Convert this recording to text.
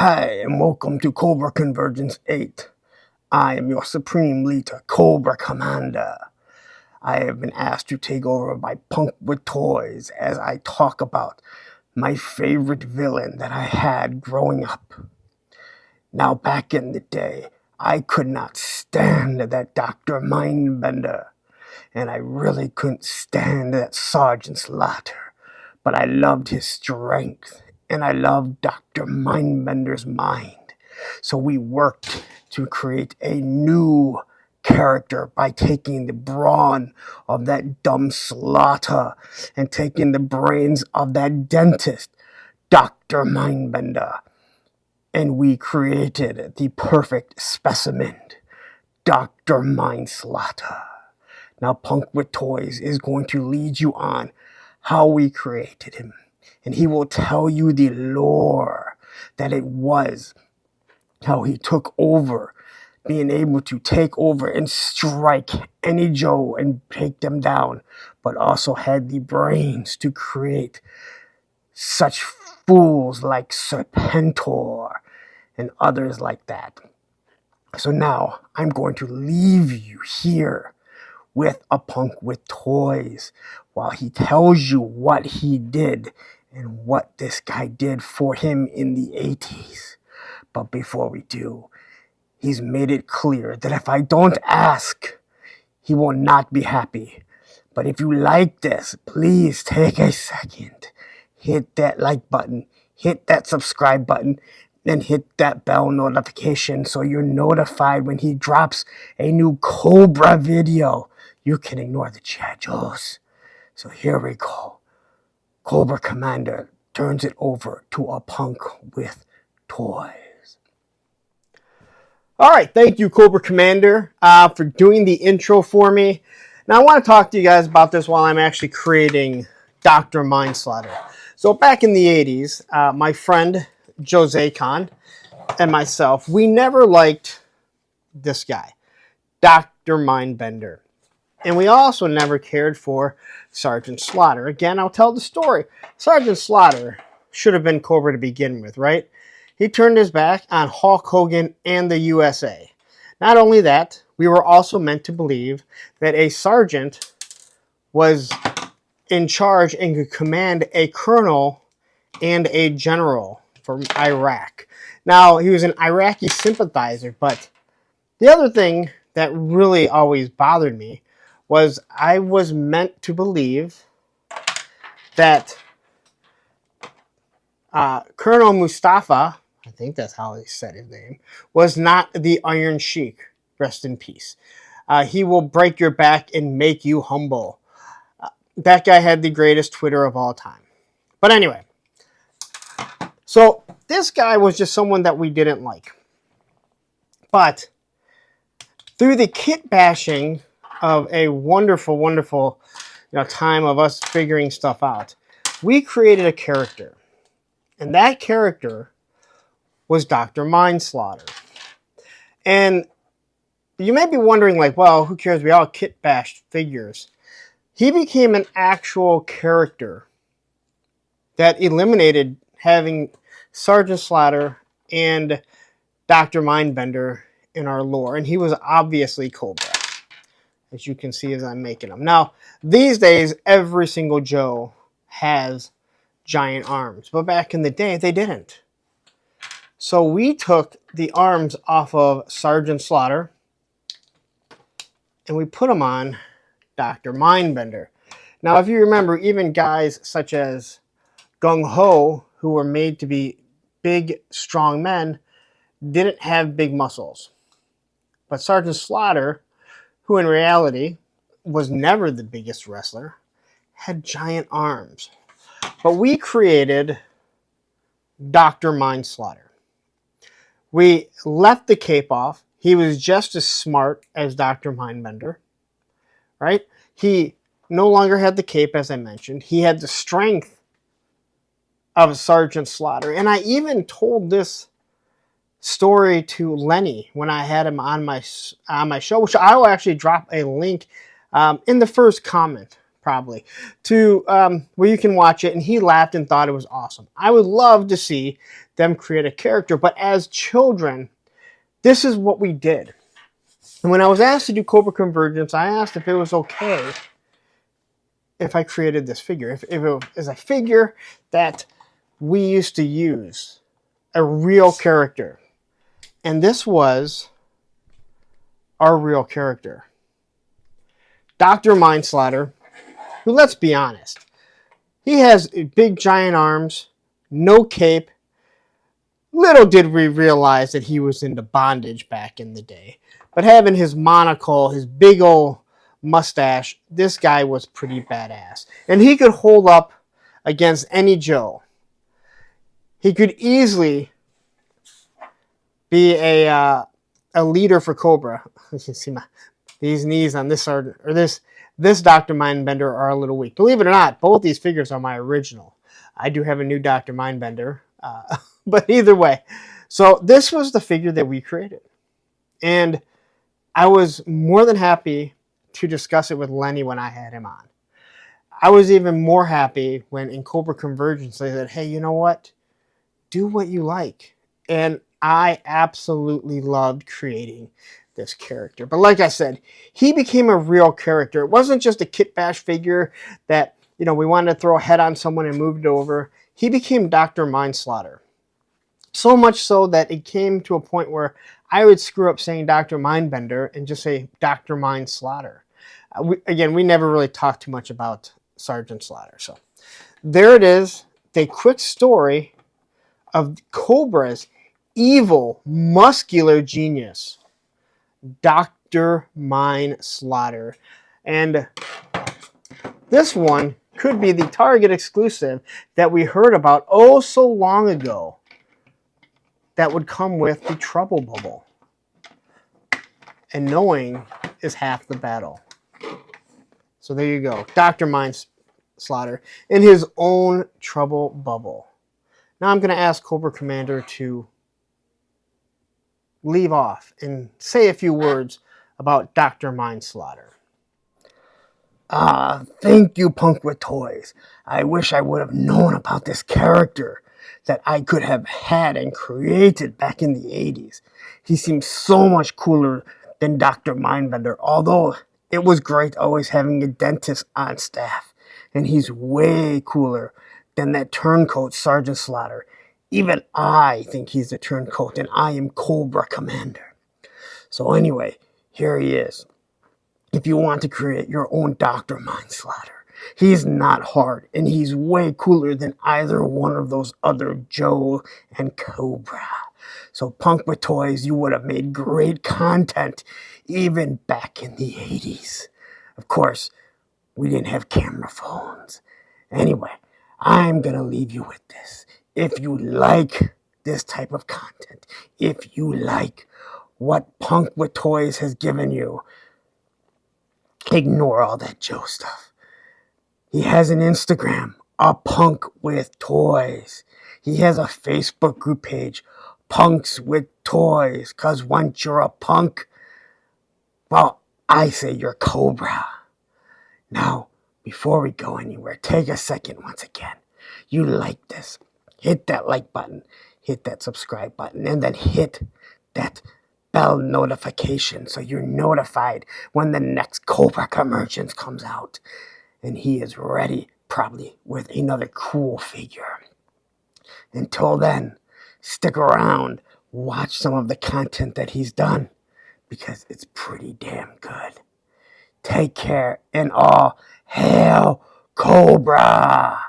Hi, and welcome to Cobra Convergence 8. I am your Supreme Leader, Cobra Commander. I have been asked to take over by Punk with Toys as I talk about my favorite villain that I had growing up. Now, back in the day, I could not stand that Dr. Mindbender, and I really couldn't stand that Sergeant Slaughter, but I loved his strength, and I loved Dr. Mindbender's mind. So we worked to create a new character by taking the brawn of that dumb Slaughter and taking the brains of that dentist, Dr. Mindbender. And we created the perfect specimen, Dr. Mindslaughter. Now, Punk with Toys is going to lead you on how we created him. And he will tell you the lore that it was, how he took over, being able to take over and strike any Joe and take them down, but also had the brains to create such fools like Serpentor and others like that. So now I'm going to leave you here with a Punk with Toys while he tells you what he did and what this guy did for him in the 80s. But before we do, he's made it clear that if I don't ask, he will not be happy. But if you like this, please take a second, hit that like button, hit that subscribe button, and hit that bell notification so you're notified when he drops a new Cobra video. You can ignore the Chadjos. So here we go. Cobra Commander turns it over to a Punk with Toys. All right, thank you, Cobra Commander, for doing the intro for me. Now, I want to talk to you guys about this while I'm actually creating Dr. Mindslaughter. So back in the 80s, my friend Jose Khan and myself, we never liked this guy, Dr. Mindbender. And we also never cared for Sergeant Slaughter. Again, I'll tell the story. Sergeant Slaughter should have been Cobra to begin with, right? He turned his back on Hulk Hogan and the USA. Not only that, we were also meant to believe that a sergeant was in charge and could command a colonel and a general from Iraq. Now, he was an Iraqi sympathizer, but the other thing that really always bothered me was I was meant to believe that Colonel Mustafa, I think that's how he said his name, was not the Iron Sheik. Rest in peace. He will break your back and make you humble. That guy had the greatest Twitter of all time. But anyway, so this guy was just someone that we didn't like. But through the kit bashing of a wonderful, wonderful time of us figuring stuff out, we created a character. And that character was Dr. Mindslaughter. And you may be wondering, like, well, who cares? We all kit bashed figures. He became an actual character that eliminated having Sergeant Slaughter and Dr. Mindbender in our lore. And he was obviously Cobra, as you can see as I'm making them. Now, these days, every single Joe has giant arms. But back in the day, they didn't. So we took the arms off of Sergeant Slaughter and we put them on Dr. Mindbender. Now, if you remember, even guys such as Gung Ho, who were made to be big, strong men, didn't have big muscles. But Sergeant Slaughter, who in reality was never the biggest wrestler, had giant arms. But we created Dr. Mindslaughter. We left the cape off. He was just as smart as Dr. Mindbender, right? He no longer had the cape, as I mentioned. He had the strength of Sergeant Slaughter. And I even told this story to Lenny when I had him on my show, which I will actually drop a link in the first comment, probably, to where you can watch it, and he laughed and thought it was awesome. I would love to see them create a character, but as children, this is what we did. And when I was asked to do Cobra Convergence, I asked if it was okay if I created this figure, if it was a figure that we used to use, a real character. And this was our real character. Dr. Mindslaughter, who, let's be honest, he has big giant arms, no cape. Little did we realize that he was into bondage back in the day. But having his monocle, his big old mustache, this guy was pretty badass. And he could hold up against any Joe. He could easily be a leader for Cobra. You can see these knees on this or this Dr. Mindbender are a little weak. Believe it or not, both these figures are my original. I do have a new Dr. Mindbender, but either way. So this was the figure that we created. And I was more than happy to discuss it with Lenny when I had him on. I was even more happy when in Cobra Convergence they said, hey, you know what? Do what you like. And I absolutely loved creating this character. But like I said, he became a real character. It wasn't just a Kit Bash figure that, we wanted to throw a head on someone and moved it over. He became Dr. Mindslaughter. So much so that it came to a point where I would screw up saying Dr. Mindbender and just say Dr. Mindslaughter. We never really talked too much about Sergeant Slaughter. So there it is, the quick story of Cobra's evil, muscular genius, Dr. Mindslaughter. And this one could be the Target exclusive that we heard about oh so long ago that would come with the Trouble Bubble. And knowing is half the battle. So there you go, Dr. Mindslaughter in his own Trouble Bubble. Now I'm going to ask Cobra Commander to leave off and say a few words about Dr. Mindslaughter. Thank you, Punk with Toys. I wish I would have known about this character that I could have had and created back in the 80s. He seems so much cooler than Dr. Mindbender, although it was great always having a dentist on staff. And he's way cooler than that turncoat Sergeant Slaughter. Even I think he's a turncoat, and I am Cobra Commander. So anyway, here he is. If you want to create your own Dr. Mindslaughter, he's not hard, and he's way cooler than either one of those other Joe and Cobra. So Punk with Toys, you would have made great content even back in the 80s. Of course, we didn't have camera phones. Anyway, I'm going to leave you with this. If you like this type of content, if you like what Punk with Toys has given you, ignore all that Joe stuff. He has an Instagram, A Punk with Toys. He has a Facebook group page, Punks with Toys, because once you're a punk, well, I say you're Cobra. Now, before we go anywhere, take a second once again. You like this, hit that like button, hit that subscribe button, and then hit that bell notification so you're notified when the next Cobra Convergence comes out. And he is ready, probably with another cool figure. Until then, stick around, watch some of the content that he's done, because it's pretty damn good. Take care, and all hail Cobra!